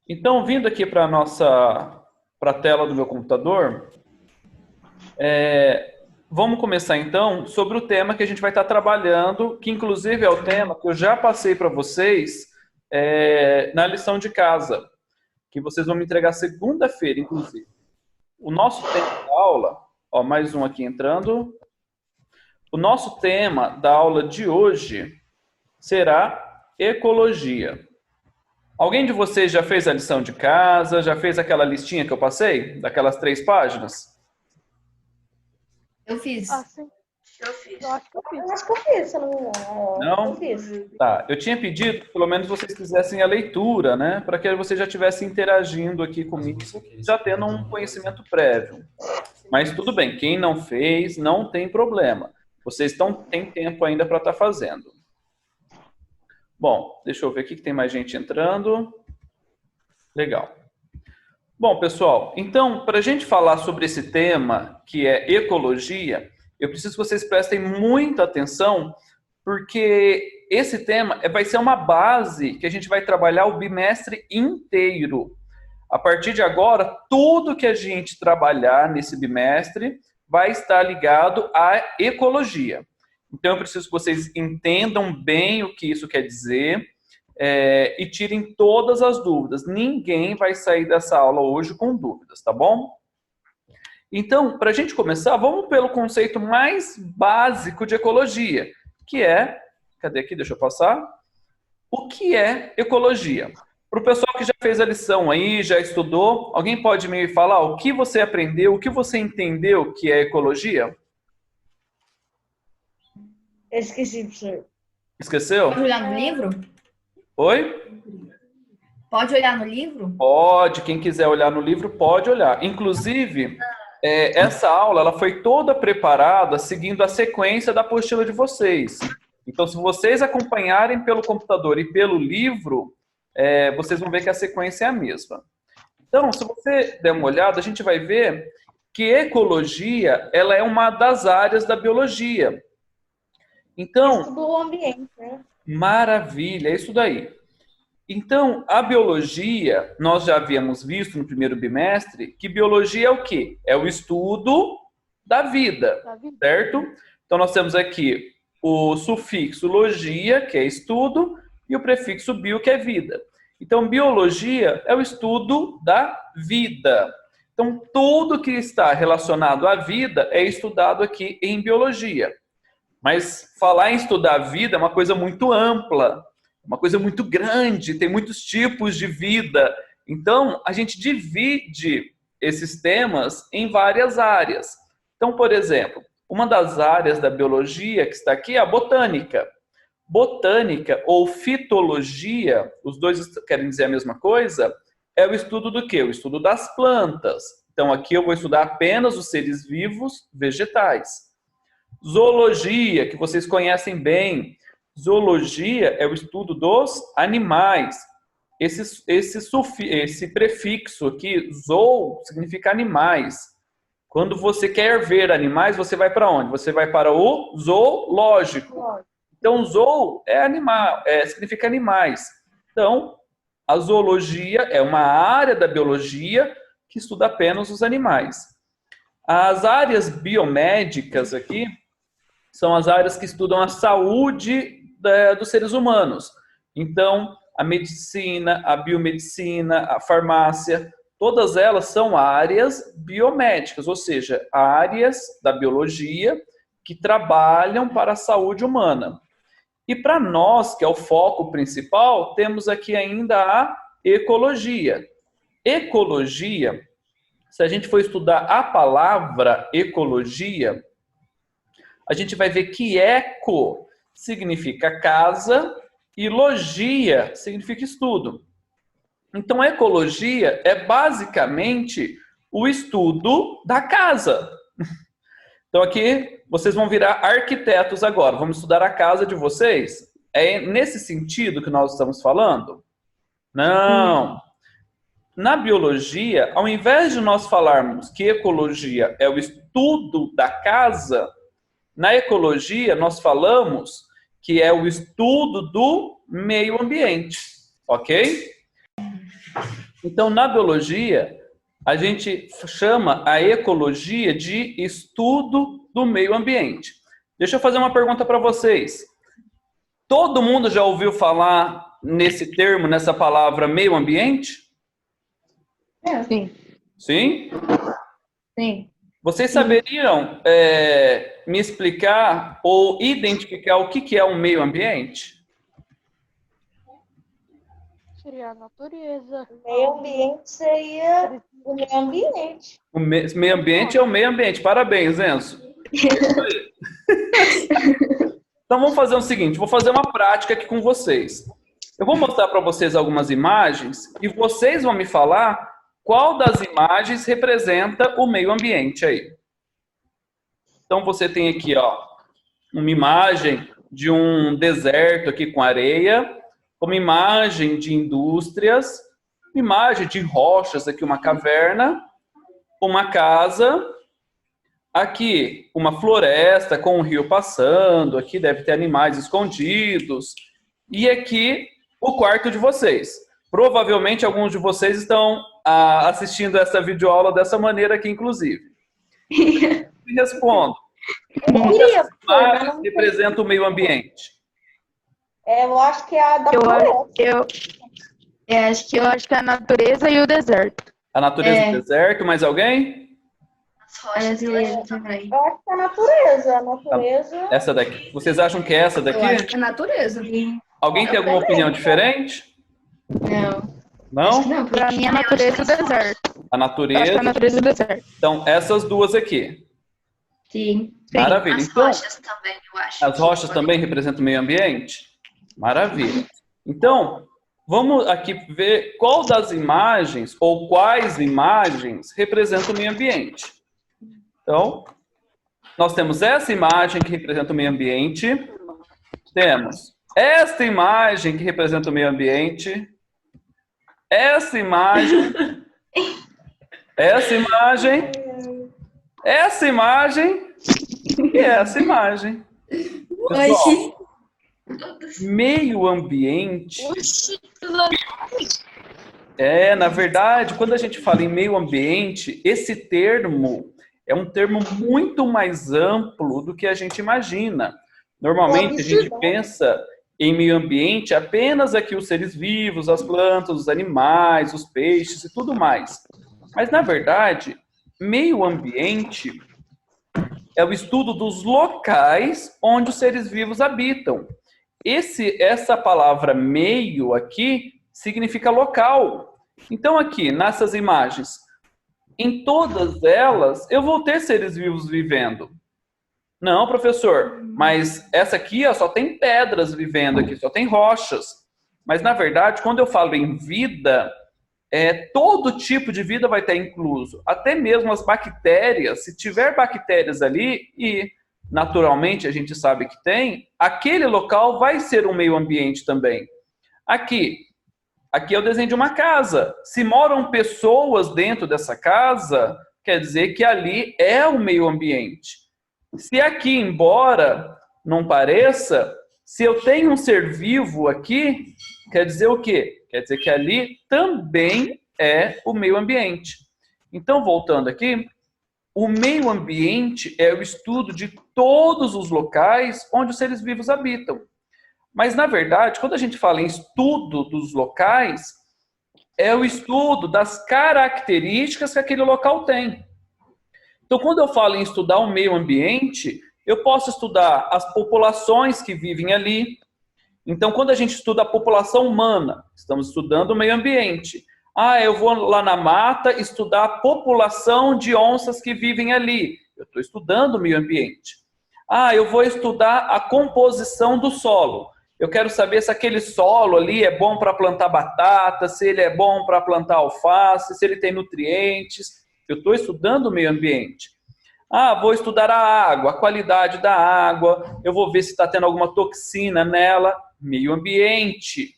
Então, vindo aqui para a tela do meu computador, vamos começar então sobre o tema que a gente vai estar trabalhando, que inclusive é o tema que eu já passei para vocês na lição de casa, que vocês vão me entregar segunda-feira, inclusive. O nosso tema da aula, ó, mais um aqui entrando. O nosso tema da aula de hoje será ecologia. Alguém de vocês já fez a lição de casa? Já fez aquela listinha que eu passei? Daquelas 3 páginas? Eu fiz. Ah, sim. Eu fiz. Eu acho que eu fiz. Eu acho que eu fiz, se eu não me engano. Não? Eu fiz. Tá. Eu tinha pedido que pelo menos vocês fizessem a leitura, né? Para que vocês já estivessem interagindo aqui comigo, já tendo um conhecimento prévio. Mas tudo bem, quem não fez, não tem problema. Vocês têm tempo ainda para estar fazendo. Bom, deixa eu ver aqui que tem mais gente entrando. Legal. Bom, pessoal, então, para a gente falar sobre esse tema, que é ecologia, eu preciso que vocês prestem muita atenção, porque esse tema vai ser uma base que a gente vai trabalhar o bimestre inteiro. A partir de agora, tudo que a gente trabalhar nesse bimestre vai estar ligado à ecologia. Então, eu preciso que vocês entendam bem o que isso quer dizer e tirem todas as dúvidas. Ninguém vai sair dessa aula hoje com dúvidas, tá bom? Então, para a gente começar, vamos pelo conceito mais básico de ecologia, que é... Cadê aqui? Deixa eu passar. O que é ecologia? Para o pessoal que já fez a lição aí, já estudou, alguém pode me falar o que você aprendeu, o que você entendeu que é ecologia? Eu esqueci, professor. Esqueceu? Pode olhar no livro? Oi? Pode olhar no livro? Pode, quem quiser olhar no livro, pode olhar. Inclusive, essa aula ela foi toda preparada seguindo a sequência da apostila de vocês. Então, se vocês acompanharem pelo computador e pelo livro, vocês vão ver que a sequência é a mesma. Então, se você der uma olhada, a gente vai ver que ecologia ela é uma das áreas da biologia. Então, Estudo o ambiente, né? maravilha, é isso daí. Então, a biologia, nós já havíamos visto no primeiro bimestre, que biologia é o quê? É o estudo da vida, certo? Então, nós temos aqui o sufixo logia, que é estudo, e o prefixo bio, que é vida. Então, biologia é o estudo da vida. Então, tudo que está relacionado à vida é estudado aqui em biologia. Mas falar em estudar a vida é uma coisa muito ampla, uma coisa muito grande, tem muitos tipos de vida. Então, a gente divide esses temas em várias áreas. Então, por exemplo, uma das áreas da biologia que está aqui é a botânica. Botânica ou fitologia, os dois querem dizer a mesma coisa, é o estudo do quê? O estudo das plantas. Então, aqui eu vou estudar apenas os seres vivos vegetais. Zoologia, que vocês conhecem bem. Zoologia é o estudo dos animais. Esse prefixo aqui, zoo, significa animais. Quando você quer ver animais, você vai para onde? Você vai para o zoológico. Então, zoo é animal, significa animais. Então, a zoologia é uma área da biologia que estuda apenas os animais. As áreas biomédicas aqui são as áreas que estudam a saúde dos seres humanos. Então, a medicina, a biomedicina, a farmácia, todas elas são áreas biomédicas, ou seja, áreas da biologia que trabalham para a saúde humana. E para nós, que é o foco principal, temos aqui ainda a ecologia. Ecologia, se a gente for estudar a palavra ecologia, a gente vai ver que eco significa casa e logia significa estudo. Então, ecologia é basicamente o estudo da casa. Então, aqui vocês vão virar arquitetos agora. Vamos estudar a casa de vocês? É nesse sentido que nós estamos falando? Não. Na biologia, ao invés de nós falarmos que ecologia é o estudo da casa, na ecologia, nós falamos que é o estudo do meio ambiente, ok? Então, na biologia, a gente chama a ecologia de estudo do meio ambiente. Deixa eu fazer uma pergunta para vocês. Todo mundo já ouviu falar nesse termo, nessa palavra meio ambiente? Sim. Sim? Sim. Vocês saberiam me explicar ou identificar o que é um meio ambiente? Seria a natureza. Meio ambiente seria o meio ambiente. O meio ambiente é o meio ambiente. Parabéns, Enzo. Então vamos fazer o seguinte, vou fazer uma prática aqui com vocês. Eu vou mostrar para vocês algumas imagens e vocês vão me falar qual das imagens representa o meio ambiente aí. Então você tem aqui, ó, uma imagem de um deserto aqui com areia, uma imagem de indústrias, uma imagem de rochas aqui, uma caverna, uma casa, aqui uma floresta com um rio passando, aqui deve ter animais escondidos, e aqui o quarto de vocês. Provavelmente alguns de vocês estão assistindo essa videoaula dessa maneira aqui, inclusive. Me respondo. Qual dessas imagens representa o meio ambiente? Eu acho que é a da floresta. Eu acho que é a natureza e o deserto. A natureza e o deserto, mais alguém? As rochas e ele também. Eu acho que é a natureza. A natureza. Essa daqui. Vocês acham que é essa Eu acho daqui? que é natureza. Alguém tem alguma opinião diferente? Não. Não? Não, Pra mim, a natureza e o deserto. A Eu acho que é natureza. a natureza e o deserto. Então, essas duas aqui. Sim. Maravilha. As Então, rochas também, eu acho. as rochas também representam o meio ambiente? Maravilha. Então, vamos aqui ver qual das imagens ou quais imagens representam o meio ambiente. Então, nós temos essa imagem que representa o meio ambiente. Temos esta imagem que representa o meio ambiente. Essa imagem. Essa imagem. Essa imagem. E essa imagem. Pessoal, meio ambiente. Na verdade, quando a gente fala em meio ambiente, esse termo é um termo muito mais amplo do que a gente imagina. Normalmente a gente pensa em meio ambiente apenas aqui os seres vivos, as plantas, os animais, os peixes e tudo mais. Mas na verdade, meio ambiente é o estudo dos locais onde os seres vivos habitam. Essa palavra meio aqui significa local. Então aqui, nessas imagens, em todas elas, eu vou ter seres vivos vivendo. Não, professor, mas essa aqui ó, só tem pedras vivendo aqui, só tem rochas. Mas na verdade, quando eu falo em vida, todo tipo de vida vai estar incluso. Até mesmo as bactérias, se tiver bactérias ali, e naturalmente a gente sabe que tem, aquele local vai ser um meio ambiente também. Aqui é o desenho de uma casa. Se moram pessoas dentro dessa casa, quer dizer que ali é o meio ambiente. Se aqui, embora não pareça, se eu tenho um ser vivo aqui, quer dizer o quê? Quer dizer que ali também é o meio ambiente. Então, voltando aqui, o meio ambiente é o estudo de todos os locais onde os seres vivos habitam. Mas, na verdade, quando a gente fala em estudo dos locais, é o estudo das características que aquele local tem. Então, quando eu falo em estudar o meio ambiente, eu posso estudar as populações que vivem ali. Então, quando a gente estuda a população humana, estamos estudando o meio ambiente. Eu vou lá na mata estudar a população de onças que vivem ali. Eu estou estudando o meio ambiente. Eu vou estudar a composição do solo. Eu quero saber se aquele solo ali é bom para plantar batata, se ele é bom para plantar alface, se ele tem nutrientes. Eu estou estudando o meio ambiente. Vou estudar a água, a qualidade da água. Eu vou ver se está tendo alguma toxina nela. Meio ambiente.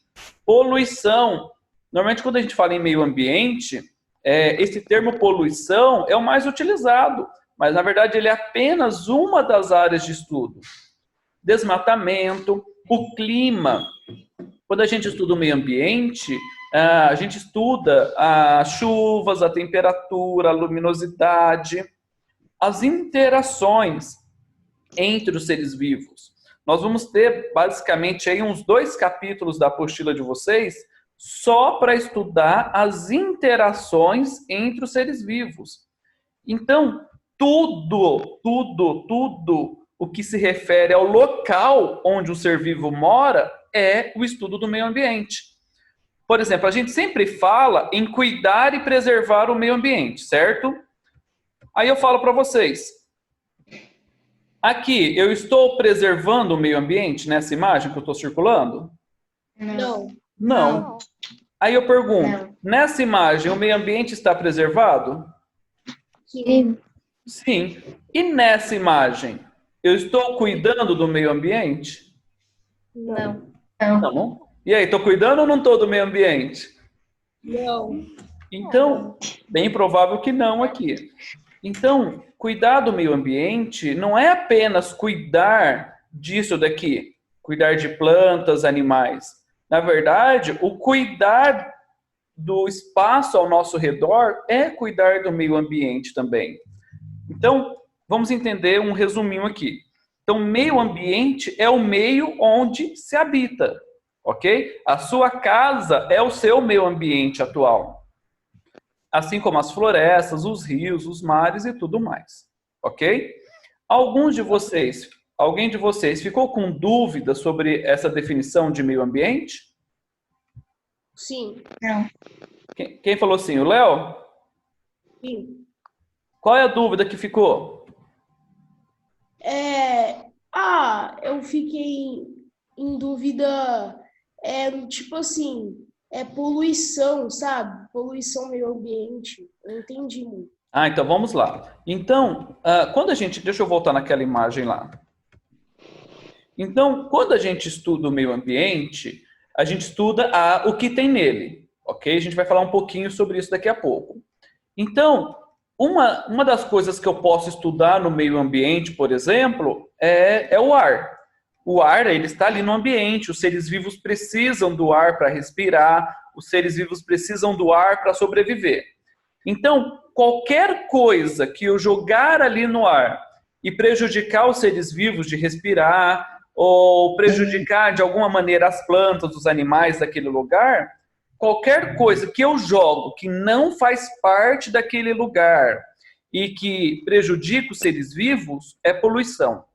Poluição. Normalmente, quando a gente fala em meio ambiente, esse termo poluição é o mais utilizado. Mas, na verdade, ele é apenas uma das áreas de estudo. Desmatamento, o clima. Quando a gente estuda o meio ambiente, a gente estuda as chuvas, a temperatura, a luminosidade, as interações entre os seres vivos. Nós vamos ter, basicamente, aí uns 2 capítulos da apostila de vocês só para estudar as interações entre os seres vivos. Então, tudo o que se refere ao local onde o ser vivo mora é o estudo do meio ambiente. Por exemplo, a gente sempre fala em cuidar e preservar o meio ambiente, certo? Aí eu falo para vocês, aqui eu estou preservando o meio ambiente nessa imagem que eu estou circulando? Não. Não. Aí eu pergunto, Não. nessa imagem o meio ambiente está preservado? Sim. Sim. E nessa imagem, eu estou cuidando do meio ambiente? Não. Não. Não. E aí, estou cuidando ou não estou do meio ambiente? Não. Então, bem provável que não aqui. Então, cuidar do meio ambiente não é apenas cuidar disso daqui, cuidar de plantas, animais. Na verdade, o cuidar do espaço ao nosso redor é cuidar do meio ambiente também. Então, vamos entender um resuminho aqui. Então, meio ambiente é o meio onde se habita, ok? A sua casa é o seu meio ambiente atual. Assim como as florestas, os rios, os mares e tudo mais, ok? Alguém de vocês ficou com dúvida sobre essa definição de meio ambiente? Sim. Não. Quem falou sim? O Léo? Sim. Qual é a dúvida que ficou? Eu fiquei em dúvida, tipo assim, poluição, sabe? Poluição meio ambiente. Eu entendi muito. Então vamos lá. Então, deixa eu voltar naquela imagem lá. Então, quando a gente estuda o meio ambiente, a gente estuda o que tem nele, ok? A gente vai falar um pouquinho sobre isso daqui a pouco. Então, uma das coisas que eu posso estudar no meio ambiente, por exemplo, é o ar. O ar, ele está ali no ambiente, os seres vivos precisam do ar para respirar, os seres vivos precisam do ar para sobreviver. Então, qualquer coisa que eu jogar ali no ar e prejudicar os seres vivos de respirar, ou prejudicar de alguma maneira as plantas, os animais daquele lugar, qualquer coisa que eu jogo que não faz parte daquele lugar e que prejudica os seres vivos é poluição.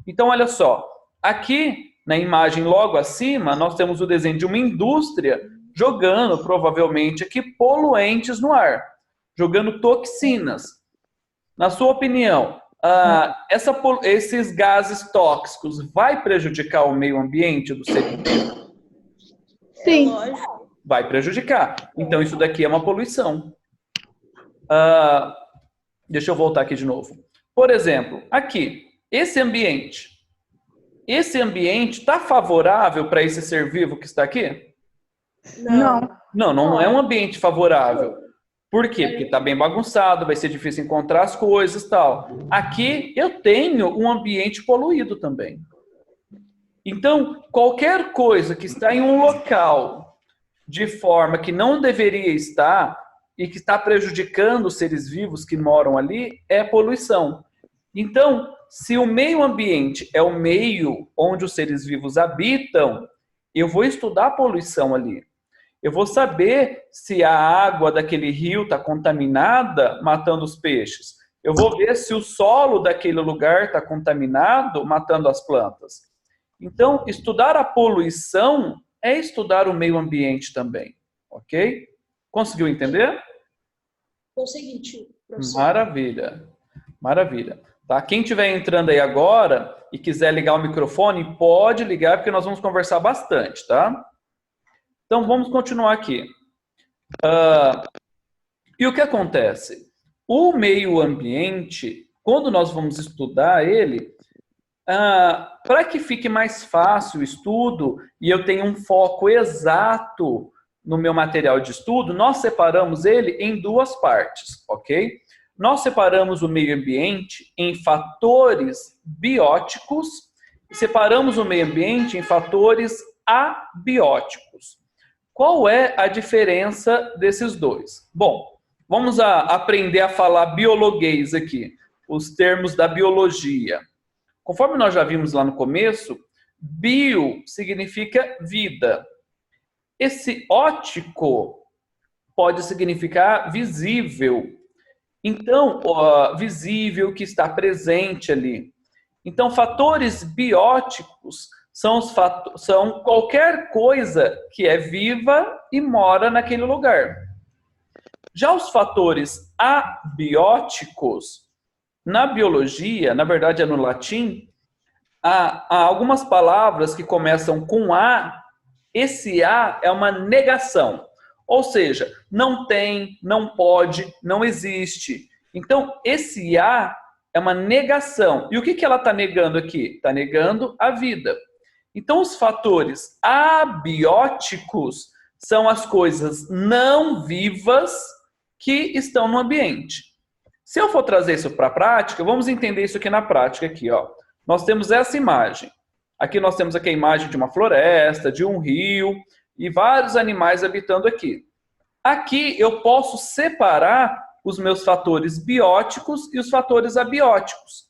Então, olha só, aqui na imagem logo acima, nós temos o desenho de uma indústria jogando, provavelmente, aqui poluentes no ar, jogando toxinas. Na sua opinião, esses gases tóxicos vai prejudicar o meio ambiente do ser humano? Sim. Lógico. Vai prejudicar. Então, isso daqui é uma poluição. Deixa eu voltar aqui de novo. Por exemplo, aqui, esse ambiente está favorável para esse ser vivo que está aqui? Não. Não é um ambiente favorável. Por quê? Porque está bem bagunçado, vai ser difícil encontrar as coisas e tal. Aqui eu tenho um ambiente poluído também. Então, qualquer coisa que está em um local de forma que não deveria estar e que está prejudicando os seres vivos que moram ali, é poluição. Então, se o meio ambiente é o meio onde os seres vivos habitam, eu vou estudar a poluição ali. Eu vou saber se a água daquele rio está contaminada, matando os peixes. Eu vou ver se o solo daquele lugar está contaminado, matando as plantas. Então, estudar a poluição é estudar o meio ambiente também, ok? Conseguiu entender? Consegui, tio. Maravilha, maravilha. Tá? Quem estiver entrando aí agora e quiser ligar o microfone, pode ligar, porque nós vamos conversar bastante, tá? Então, vamos continuar aqui. E o que acontece? O meio ambiente, quando nós vamos estudar ele, para que fique mais fácil o estudo e eu tenha um foco exato no meu material de estudo, nós separamos ele em 2 partes, ok? Nós separamos o meio ambiente em fatores bióticos e separamos o meio ambiente em fatores abióticos. Qual é a diferença desses dois? Bom, vamos aprender a falar biologuês aqui, os termos da biologia. Conforme nós já vimos lá no começo, bio significa vida. Esse ótico pode significar visível. Então, visível, que está presente ali. Então, fatores bióticos são qualquer coisa que é viva e mora naquele lugar. Já os fatores abióticos, na biologia, na verdade é no latim, há algumas palavras que começam com A. Esse A é uma negação. Ou seja, não tem, não pode, não existe. Então, esse A é uma negação. E o que ela está negando aqui? Está negando a vida. Então, os fatores abióticos são as coisas não vivas que estão no ambiente. Se eu for trazer isso para a prática, vamos entender isso aqui na prática. Aqui, ó. Nós temos essa imagem. Aqui nós temos aqui a imagem de uma floresta, de um rio e vários animais habitando aqui. Aqui eu posso separar os meus fatores bióticos e os fatores abióticos.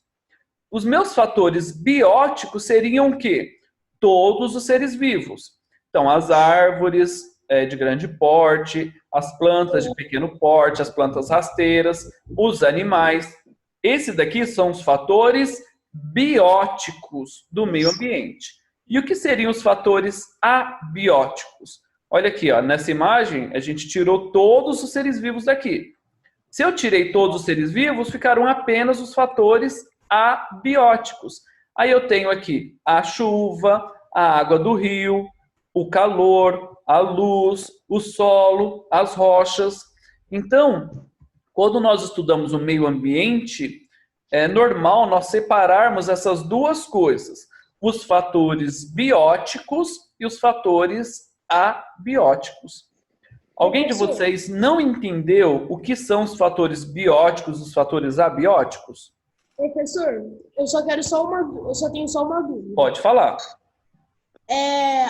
Os meus fatores bióticos seriam o quê? Todos os seres vivos. Então, as árvores de grande porte, as plantas de pequeno porte, as plantas rasteiras, os animais. Esses daqui são os fatores bióticos do meio ambiente. E o que seriam os fatores abióticos? Olha aqui, ó, nessa imagem, a gente tirou todos os seres vivos daqui. Se eu tirei todos os seres vivos, ficaram apenas os fatores abióticos. Aí eu tenho aqui a chuva, a água do rio, o calor, a luz, o solo, as rochas. Então, quando nós estudamos o meio ambiente, é normal nós separarmos essas duas coisas, os fatores bióticos e os fatores abióticos. Alguém de vocês não entendeu o que são os fatores bióticos e os fatores abióticos? Professor, eu só tenho só uma dúvida. Pode falar.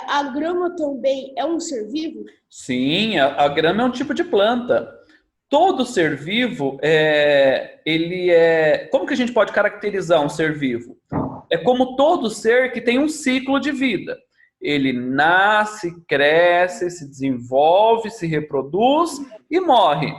A grama também é um ser vivo? Sim, a grama é um tipo de planta. Todo ser vivo, como que a gente pode caracterizar um ser vivo? É como todo ser que tem um ciclo de vida. Ele nasce, cresce, se desenvolve, se reproduz e morre.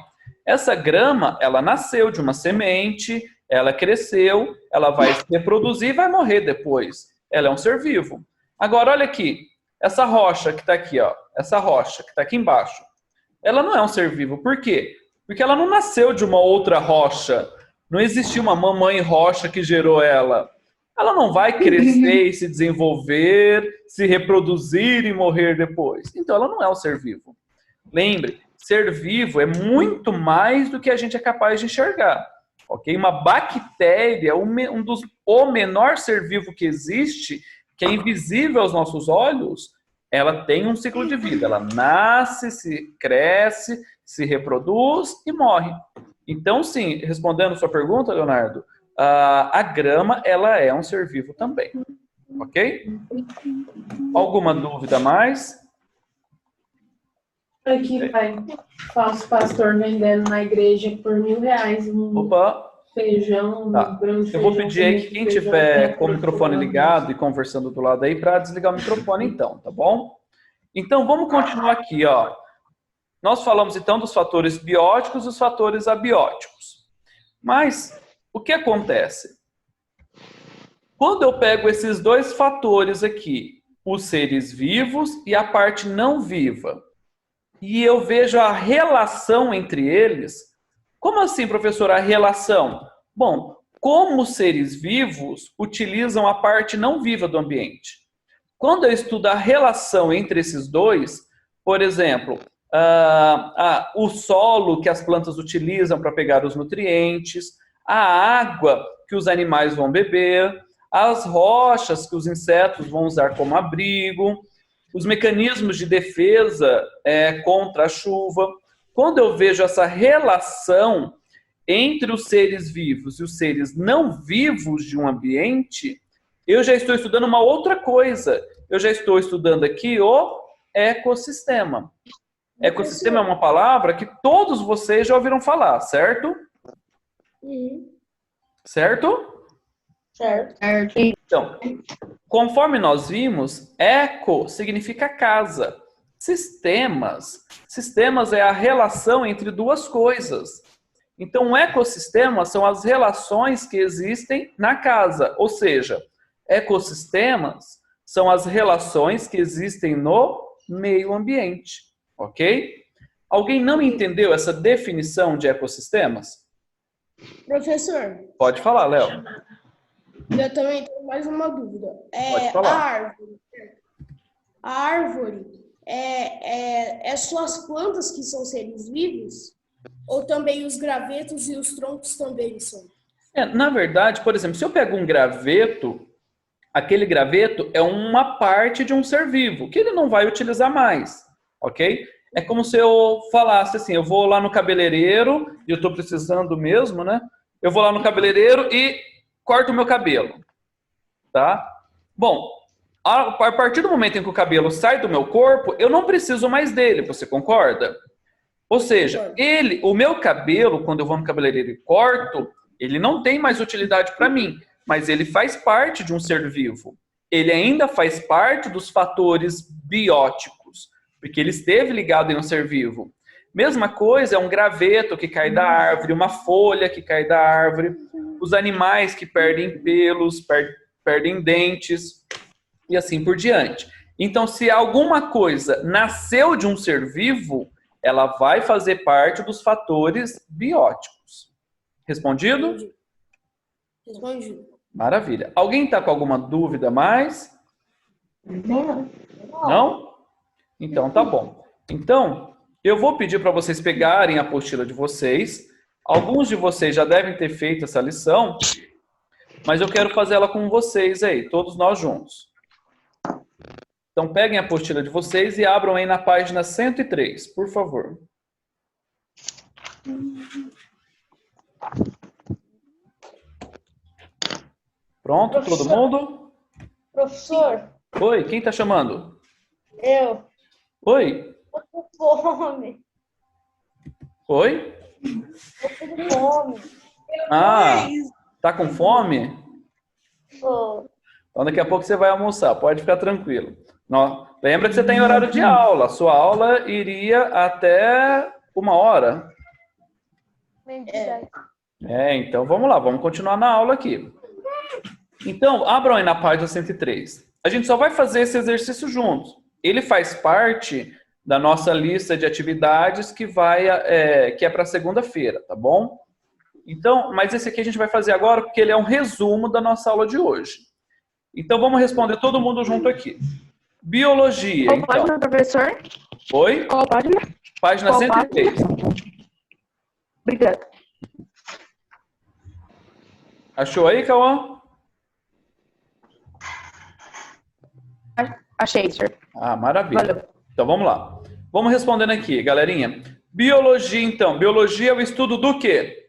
Essa grama, ela nasceu de uma semente, ela cresceu, ela vai se reproduzir e vai morrer depois. Ela é um ser vivo. Agora, olha aqui, essa rocha que está aqui, ó, essa rocha que está aqui embaixo, ela não é um ser vivo. Por quê? Porque ela não nasceu de uma outra rocha. Não existiu uma mamãe rocha que gerou ela. Ela não vai crescer e se desenvolver, se reproduzir e morrer depois. Então, ela não é um ser vivo. Lembre, ser vivo é muito mais do que a gente é capaz de enxergar. Okay? Uma bactéria, o menor ser vivo que existe, que é invisível aos nossos olhos, ela tem um ciclo de vida. Ela nasce, se cresce, se reproduz e morre. Então, sim, respondendo a sua pergunta, Leonardo, a grama, ela é um ser vivo também. Ok? Alguma dúvida mais? Aqui, pai, falso pastor vendendo na igreja por R$1.000 feijão, tá. Eu vou pedir aí que quem tiver com o microfone ligado e conversando do lado aí, para desligar o microfone então, tá bom? Então, vamos continuar aqui, ó. Nós falamos então dos fatores bióticos e os fatores abióticos. Mas, o que acontece? Quando eu pego esses dois fatores aqui, os seres vivos e a parte não viva, e eu vejo a relação entre eles. Como assim, professor, a relação? Bom, como os seres vivos utilizam a parte não viva do ambiente. Quando eu estudo a relação entre esses dois, por exemplo, o solo que as plantas utilizam para pegar os nutrientes, a água que os animais vão beber, as rochas que os insetos vão usar como abrigo, os mecanismos de defesa contra a chuva. Quando eu vejo essa relação entre os seres vivos e os seres não vivos de um ambiente, eu já estou estudando uma outra coisa. Eu já estou estudando aqui o ecossistema. Ecossistema é uma palavra que todos vocês já ouviram falar, certo? Certo? Certo. Então, conforme nós vimos, eco significa casa. Sistemas é a relação entre duas coisas. Então, um ecossistema são as relações que existem na casa, ou seja, ecossistemas são as relações que existem no meio ambiente, ok? Alguém não entendeu essa definição de ecossistemas? Professor, Pode falar, Léo. eu também tenho mais uma dúvida. Pode falar. A árvore é só as plantas que são seres vivos? Ou também os gravetos e os troncos também são? Na verdade, por exemplo, se eu pego um graveto, aquele graveto é uma parte de um ser vivo, que ele não vai utilizar mais, ok? É como se eu falasse assim, eu vou lá no cabeleireiro, e eu estou precisando mesmo, né? Eu vou lá no cabeleireiro e corto o meu cabelo, tá? Bom, a partir do momento em que o cabelo sai do meu corpo, eu não preciso mais dele, você concorda? Ou seja, o meu cabelo, quando eu vou no cabeleireiro e corto, ele não tem mais utilidade para mim, mas ele faz parte de um ser vivo. Ele ainda faz parte dos fatores bióticos, porque ele esteve ligado em um ser vivo. Mesma coisa é um graveto que cai da árvore, uma folha que cai da árvore, os animais que perdem pelos, perdem dentes e assim por diante. Então, se alguma coisa nasceu de um ser vivo, ela vai fazer parte dos fatores bióticos. Respondido? Respondido. Maravilha. Alguém está com alguma dúvida mais? Não? Então, tá bom. Então, eu vou pedir para vocês pegarem a apostila de vocês. Alguns de vocês já devem ter feito essa lição, mas eu quero fazer ela com vocês aí, todos nós juntos. Então, peguem a apostila de vocês e abram aí na página 103, por favor. Pronto, todo mundo? Professor, Oi, quem está chamando? eu Oi? tô com fome. Oi? Tô com fome. Ah, tá com fome? Tô. Então daqui a pouco você vai almoçar, pode ficar tranquilo. Lembra que você tem horário de aula, sua aula iria até 1h. Então vamos lá, vamos continuar na aula aqui. Então, abram aí na página 103. A gente só vai fazer esse exercício juntos. Ele faz parte da nossa lista de atividades que é para segunda-feira, tá bom? Então, mas esse aqui a gente vai fazer agora porque ele é um resumo da nossa aula de hoje. Então, vamos responder todo mundo junto aqui. Biologia, Qual então. página, professor? Oi? Qual página? Página Qual 103. Obrigada. Achou aí, Cauã? Achei, senhor. Ah, maravilha. Valeu. Então, vamos lá. Vamos respondendo aqui, galerinha. Biologia, então. Biologia é o estudo do quê?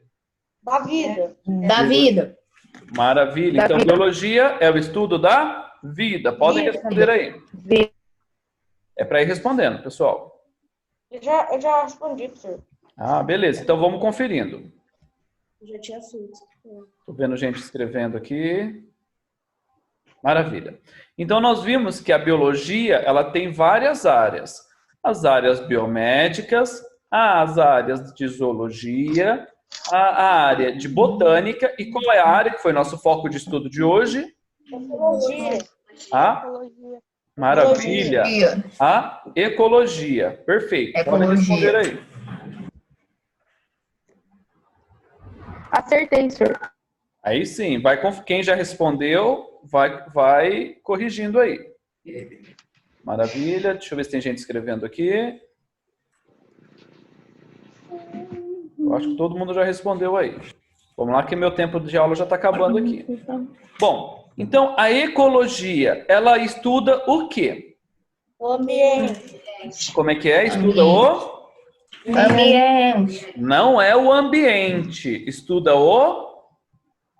Da vida. Da vida. Maravilha. Da Então, vida. biologia é o estudo da vida. Podem responder aí. Vida. É para ir respondendo, pessoal. Eu já respondi, professor. Ah, beleza. Então, vamos conferindo. Eu já tinha feito. Estou vendo gente escrevendo aqui. Maravilha. Então, nós vimos que a biologia ela tem várias áreas. As áreas biomédicas, as áreas de zoologia, a área de botânica. E qual é a área que foi nosso foco de estudo de hoje? Ecologia. Maravilha. Ecologia. A ecologia. Perfeito. Podem Ecologia. responder aí. Acertei, senhor. Aí sim, quem já respondeu, vai corrigindo aí. Maravilha. Deixa eu ver se tem gente escrevendo aqui. Eu acho que todo mundo já respondeu aí. Vamos lá que meu tempo de aula já está acabando aqui. Bom, então a ecologia, ela estuda o quê? O ambiente. Como é que é? Estuda o... Ambiente. Não é o ambiente. Estuda o...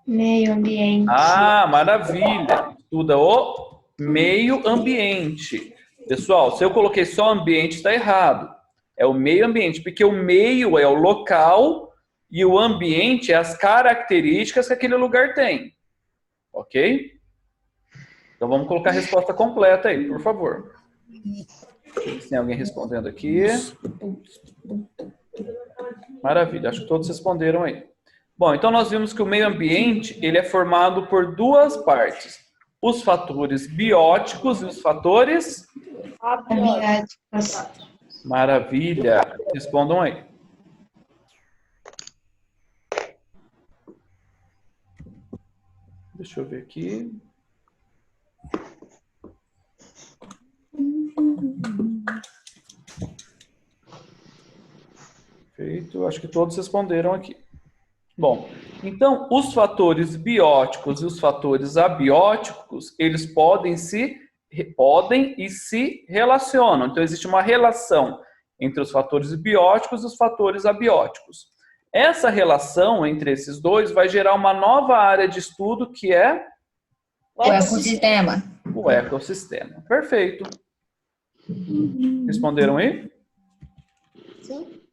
Meio ambiente. Ah, maravilha. Estuda o meio ambiente. Pessoal, se eu coloquei só ambiente, está errado. É o meio ambiente, porque o meio é o local e o ambiente é as características que aquele lugar tem. Ok? Então vamos colocar a resposta completa aí, por favor. Se tem alguém respondendo aqui. Maravilha, acho que todos responderam aí. Bom, então nós vimos que o meio ambiente ele é formado por duas partes. Os fatores bióticos e os fatores... Abióticos. Maravilha. Respondam aí. Deixa eu ver aqui. Perfeito. Acho que todos responderam aqui. Bom, então os fatores bióticos e os fatores abióticos, eles podem e se relacionam. Então existe uma relação entre os fatores bióticos e os fatores abióticos. Essa relação entre esses dois vai gerar uma nova área de estudo que é O ecossistema. o ecossistema. Perfeito. Responderam aí? Sim.